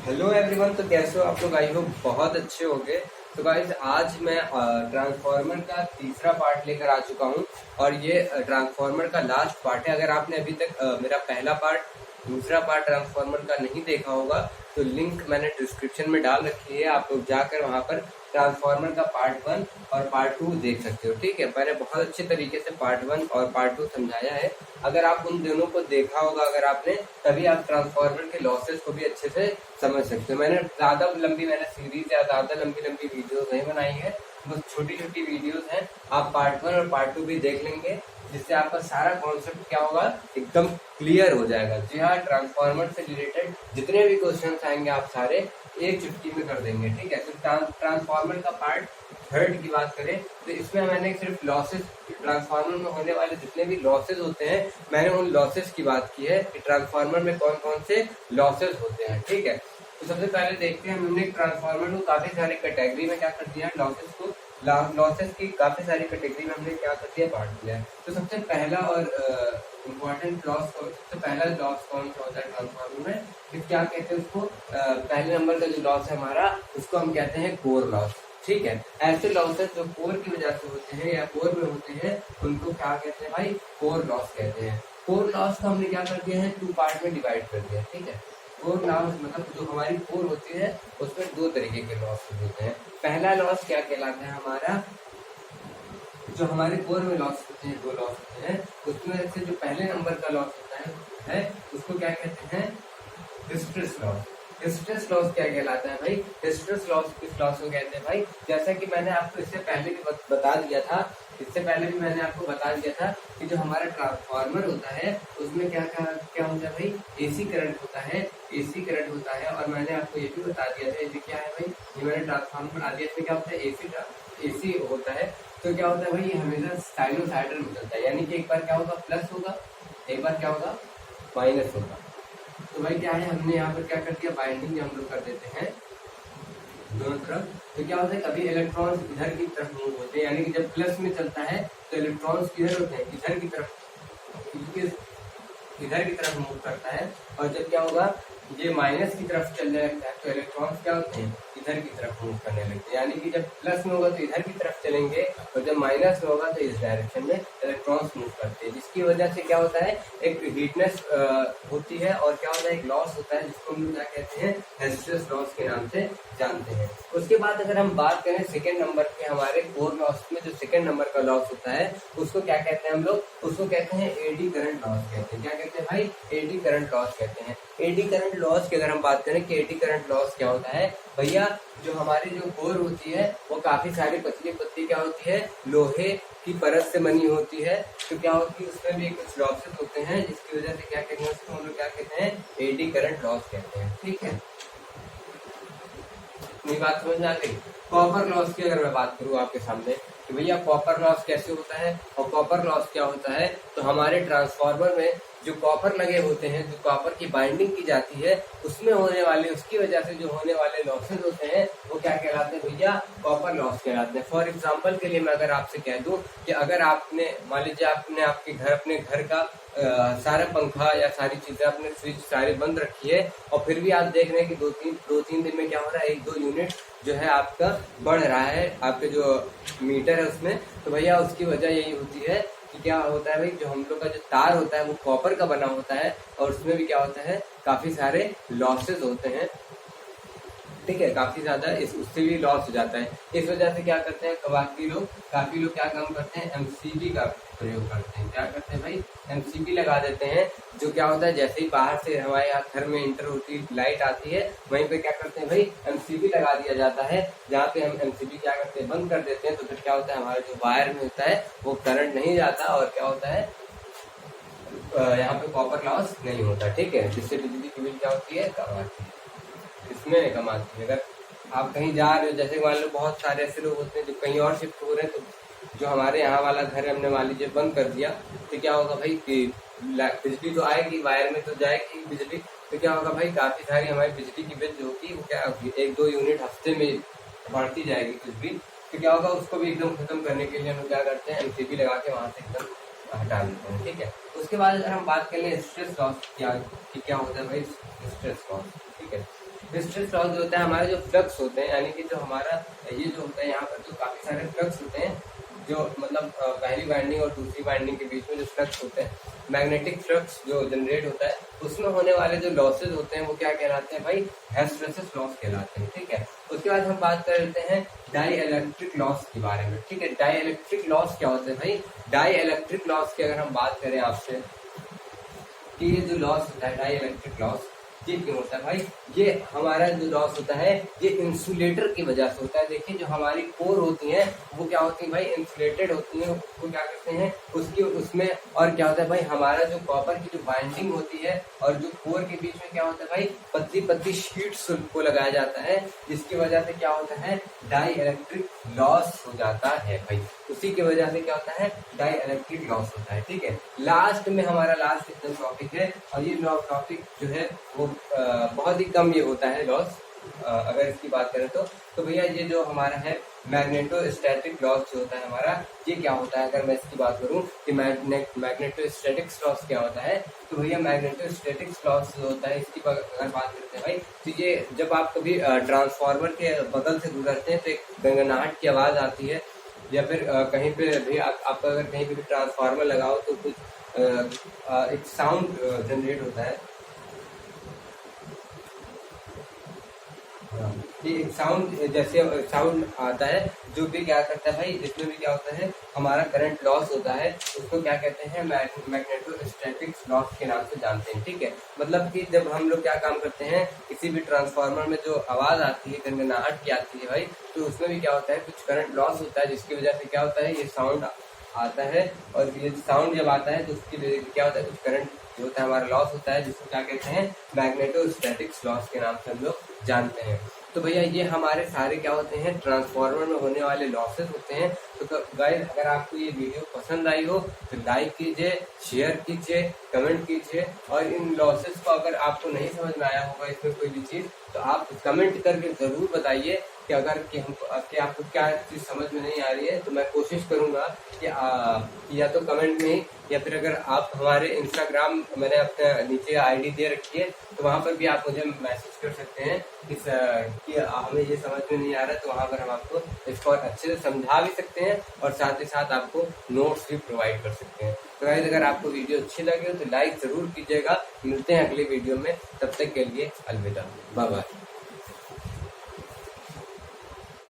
Hello everyone. तो कैसे हो आप लोग? आई होप बहुत अच्छे होंगे। तो गाइज आज मैं ट्रांसफार्मर का तीसरा पार्ट लेकर आ चुका हूँ और ये ट्रांसफार्मर का लास्ट पार्ट है। अगर आपने अभी तक मेरा पहला पार्ट दूसरा पार्ट ट्रांसफार्मर का नहीं देखा होगा तो लिंक मैंने डिस्क्रिप्शन में डाल रखी है, आप लोग जाकर वहाँ पर ट्रांसफार्मर का पार्ट 1 और पार्ट 2 देख सकते हो। ठीक है, मैंने बहुत अच्छे तरीके से पार्ट 1 और पार्ट 2 समझाया है। अगर आप उन दोनों को देखा होगा अगर आपने, तभी आप ट्रांसफार्मर के लॉसेस को भी अच्छे से समझ सकते हो। मैंने सीरीज या ज़्यादा लंबी वीडियोस नहीं बनाई है, बस छोटी छोटी वीडियोस हैं। आप पार्ट 1 और पार्ट 2 भी देख लेंगे, जिससे आपका सारा कॉन्सेप्ट क्या होगा, एकदम क्लियर हो जाएगा। जी हाँ, ट्रांसफार्मर से रिलेटेड जितने भी क्वेश्चन आएंगे आप सारे एक चुटकी में कर देंगे। ठीक है, तो ट्रांसफार्मर का पार्ट 3 की बात करें तो इसमें मैंने सिर्फ लॉसेस, ट्रांसफार्मर में होने वाले जितने भी लॉसेस होते हैं, मैंने उन लॉसेस की बात की है कि ट्रांसफार्मर में कौन कौन से लॉसेस होते हैं। ठीक है, तो सबसे पहले देखते हैं, हमने ट्रांसफार्मर को काफी सारी कैटेगरी में क्या कर दिया, लॉसेस की काफी सारी कैटेगरी में हमने क्या कर दिया, बांट दिया है। तो सबसे पहला और इम्पोर्टेंट लॉस, सबसे पहला लॉस कौन सा होता है ट्रांसफार्मर में, कि क्या कहते हैं उसको, पहले नंबर का जो लॉस है हमारा, उसको हम कहते हैं कोर लॉस। ठीक है, ऐसे लॉसेस जो कोर की वजह से होते हैं या कोर में होते हैं, उनको क्या कहते हैं भाई, कोर लॉस कहते हैं। कोर लॉस को हमने क्या कर दिया है, 2 पार्ट में डिवाइड कर दिया। ठीक है, कोर लॉस मतलब जो हमारी कोर होती है उसमें 2 तरीके के लॉस होते हैं। पहला लॉस क्या कहलाता है हमारा, जो हमारे कोर में लॉस होते हैं, 2 लॉस होते हैं, उसमें से जो पहले नंबर का लॉस होता है उसको क्या कहते हैं, हिस्टेरेसिस लॉस। हिस्टेरेसिस लॉस क्या कहलाता है भाई, हिस्टेरेसिस लॉस किस लॉस को कहते हैं भाई, जैसा कि मैंने आपको इससे पहले भी बता दिया था, कि जो हमारा ट्रांसफार्मर होता है उसमें क्या क्या क्या होता है भाई, एसी करंट होता है, एसी करंट होता है। और मैंने आपको ये भी बता दिया था, ये क्या है भाई, ये मैंने ट्रांसफार्मर बना दिया, इसमें क्या होता है, एसी होता है। तो क्या होता है भाई, ये हमेशा साइनोसाइडल में चलता है, यानी कि एक बार क्या होगा, प्लस होगा, एक बार क्या होगा, माइनस होगा। तो भाई क्या है, हमने यहाँ पर क्या कर दिया, बाइंडिंग हम लोग कर देते हैं दोनों तरफ। तो क्या होता है, कभी इलेक्ट्रॉन्स इधर की तरफ मूव होते हैं, यानी कि जब प्लस में चलता है तो इलेक्ट्रॉन्स किधर होते हैं, इधर की तरफ मूव करता है। और जब क्या होगा, ये माइनस की तरफ चलने लगता है तो इलेक्ट्रॉन्स क्या होते हैं, इधर की तरफ मूव करने लगते हैं। यानी कि जब प्लस में होगा तो इधर की तरफ चलेंगे और जब माइनस में होगा तो इस डायरेक्शन में इलेक्ट्रॉन्स मूव करते हैं, जिसकी वजह से क्या होता है, एक हीटनेस होती है और क्या होता है, एक लॉस होता है, जिसको हम क्या कहते हैं, हिस्टेरेसिस लॉस के नाम से जानते हैं। उसके बाद अगर हम बात करें सेकेंड नंबर के, हमारे कोर लॉस में जो सेकेंड नंबर का लॉस होता है उसको क्या कहते हैं हम लोग, उसको कहते हैं एडी करंट लॉस कहते हैं। क्या कहते हैं भाई, एडी करंट लॉस कहते हैं। एडी करंट लॉस की अगर हम बात करें कि एडी करंट लॉस क्या होता है भैया, जो हमारी जो कोर होती है वो काफी सारी पतली पतली क्या होती है, लोहे की परत से बनी होती है। तो क्या होती है, उसमें भी कुछ लॉसेस होते हैं, जिसकी वजह से क्या कहते हैं, उसको हम लोग क्या कहते हैं, एडी करंट लॉस कहते हैं। ठीक है, मेरी बात समझ में आ गई। कॉपर लॉस की अगर मैं बात करूँ आपके सामने कि भैया कॉपर लॉस कैसे होता है और कॉपर लॉस क्या होता है, तो हमारे ट्रांसफार्मर में जो कॉपर लगे होते हैं, जो कॉपर की बाइंडिंग की जाती है, उसमें होने वाले, उसकी वजह से जो होने वाले लॉसेस होते हैं वो क्या कहलाते हैं भैया, कॉपर लॉस कहलाते हैं। फॉर एग्जांपल के लिए मैं अगर आपसे कह दूं कि अगर आपने, मान लीजिए आपने अपने घर का सारा पंखा या सारी चीजें, अपने स्विच सारे बंद रखी है और फिर भी आप देख रहे हैं कि दो तीन दिन में क्या हो रहा है, 1-2 यूनिट जो है आपका बढ़ रहा है, आपके जो मीटर है उसमें। तो भैया उसकी वजह यही होती है कि क्या होता है भाई, जो हम लोग का जो तार होता है वो कॉपर का बना होता है और उसमें भी क्या होता है, काफी सारे लॉसेस होते हैं। ठीक है, काफी ज्यादा उससे भी लॉस हो जाता है। इस वजह से क्या करते हैं, काफी लोग क्या काम करते हैं, एमसीबी का प्रयोग करते हैं। क्या करते हैं भाई, एमसीबी लगा देते हैं। जो क्या होता है, जैसे ही बाहर से हमारे यहाँ घर में इंटर होती है, लाइट आती है, वहीं पे क्या करते हैं भाई, एमसीबी लगा दिया जाता है, जहाँ पे हम एमसीबी क्या करते हैं, बंद कर देते हैं। तो फिर क्या होता है, हमारे जो वायर में होता है वो करंट नहीं जाता और क्या होता है, यहाँ पे कॉपर लॉस नहीं होता। ठीक है, जिससे बिजली की बिल क्या होती है, कम आती है, इसमें कम आती है। अगर आप कहीं जा रहे हो, जैसे मान लो बहुत सारे ऐसे लोग होते हैं जो कहीं और शिफ्ट हो रहे हैं, तो जो हमारे यहाँ वाला घर है हमने मान लीजिए बंद कर दिया, तो क्या होगा भाई कि बिजली तो आएगी, वायर में तो जाएगी बिजली, तो क्या होगा भाई, काफी सारी हमारी बिजली की बिल जो होगी वो क्या होगी, 1-2 यूनिट हफ्ते में बढ़ती जाएगी बिजली। तो क्या होगा, उसको भी एकदम खत्म करने के लिए हम क्या करते हैं, एमसीबी लगा के वहां से एकदम हटा देते हैं। ठीक है, उसके बाद अगर हम बात कर लें स्ट्रेस लॉस क्या होता है भाई, स्ट्रेस लॉस। ठीक है, हिस्टेरेसिस लॉस जो होता है हमारे जो फ्लक्स होते हैं, यानी कि जो हमारा ये जो होता है यहाँ पर जो काफी सारे फ्लक्स होते हैं, जो मतलब पहली वाइंडिंग और दूसरी वाइंडिंग के बीच में जो फ्लक्स होते हैं, मैग्नेटिक फ्लक्स जो जनरेट होता है, उसमें होने वाले जो लॉसेज होते हैं वो क्या कहलाते हैं भाई, हिस्टेरेसिस लॉस कहलाते हैं। ठीक है, उसके बाद हम बात कर लेते हैं डाई इलेक्ट्रिक लॉस के बारे में। ठीक है, डाई इलेक्ट्रिक लॉस क्या होते हैं भाई, डाई इलेक्ट्रिक लॉस की अगर हम बात करें आपसे कि ये जो लॉस होता है डाई इलेक्ट्रिक लॉस, ये क्यों होता है भाई, ये हमारा जो लॉस होता है ये इंसुलेटर की वजह से होता है। देखिए जो हमारी कोर होती है वो क्या होती है भाई, इंसुलेटेड होती है, उसको क्या करते हैं उसकी उसमें, और क्या होता है भाई हमारा जो कॉपर की जो बाइंडिंग होती है और जो कोर के बीच में क्या होता है भाई, पतली पतली शीट्स को लगाया जाता है, जिसकी वजह से क्या होता है, डाई इलेक्ट्रिक लॉस हो जाता है भाई। उसी की वजह से क्या होता है, डाई इलेक्ट्रिक लॉस होता है। ठीक है, लास्ट में हमारा लास्ट एकदम टॉपिक है, और ये टॉपिक जो है वो बहुत ही कम ये होता है लॉस, अगर इसकी बात करें तो भैया ये जो हमारा है मैग्नेटोस्टैटिक लॉस जो होता है हमारा, ये क्या होता है, अगर मैं इसकी बात करूं कि मैग्नेटोस्टैटिक लॉस क्या होता है, तो भैया मैग्नेटोस्टैटिक लॉस जो होता है इसकी अगर बात करते हैं भाई, तो ये जब आप कभी ट्रांसफार्मर के बगल से गुजरते हैं तो एक गंगनाहट की आवाज आती है, या फिर कहीं पे भी आप अगर कहीं पे भी ट्रांसफार्मर लगाओ तो कुछ एक साउंड जनरेट होता है, ये एक साउंड जैसे साउंड आता है, जो भी क्या करता है भाई, इसमें भी क्या होता है हमारा करंट लॉस होता है, उसको क्या कहते हैं मैग्नेटोस्टैटिक लॉस के नाम से जानते हैं। ठीक है, मतलब कि जब हम लोग क्या काम करते हैं, किसी भी ट्रांसफार्मर में जो आवाज आती है, गनगनाहट की आती है भाई, तो उसमें भी क्या होता है कुछ करंट लॉस होता है, जिसकी वजह से क्या होता है ये साउंड आता है, और ये साउंड जब आता है तो उसकी वजह से क्या होता है कुछ करंट जो होता है हमारा लॉस होता है, जिसको क्या कहते हैं मैग्नेटोस्टैटिक लॉस के नाम से हम लोग जानते हैं। तो भैया ये हमारे सारे क्या होते हैं ट्रांसफार्मर में होने वाले लॉसेस होते हैं। तो गाइस अगर आपको ये वीडियो पसंद आई हो तो लाइक कीजिए, शेयर कीजिए, कमेंट कीजिए, और इन लॉसेस को अगर आपको नहीं समझ में आया होगा इसमें कोई भी चीज, तो आप कमेंट करके जरूर बताइए कि अगर कि आपको क्या चीज समझ में नहीं आ रही है, तो मैं कोशिश करूंगा कि या तो कमेंट में ही, या फिर अगर आप हमारे इंस्टाग्राम मैंने अपने नीचे आईडी दे रखी है, तो वहां पर भी आप मुझे मैसेज कर सकते हैं कि हमें ये समझ में नहीं आ रहा है, तो वहां पर हम आपको इसको और अच्छे से समझा भी सकते हैं, और साथ ही साथ आपको नोट्स भी प्रोवाइड कर सकते हैं। तो गाइस अगर आपको वीडियो अच्छी लगे तो लाइक जरूर कीजिएगा। मिलते हैं अगले वीडियो में, तब तक के लिए अलविदा, बाय बाय।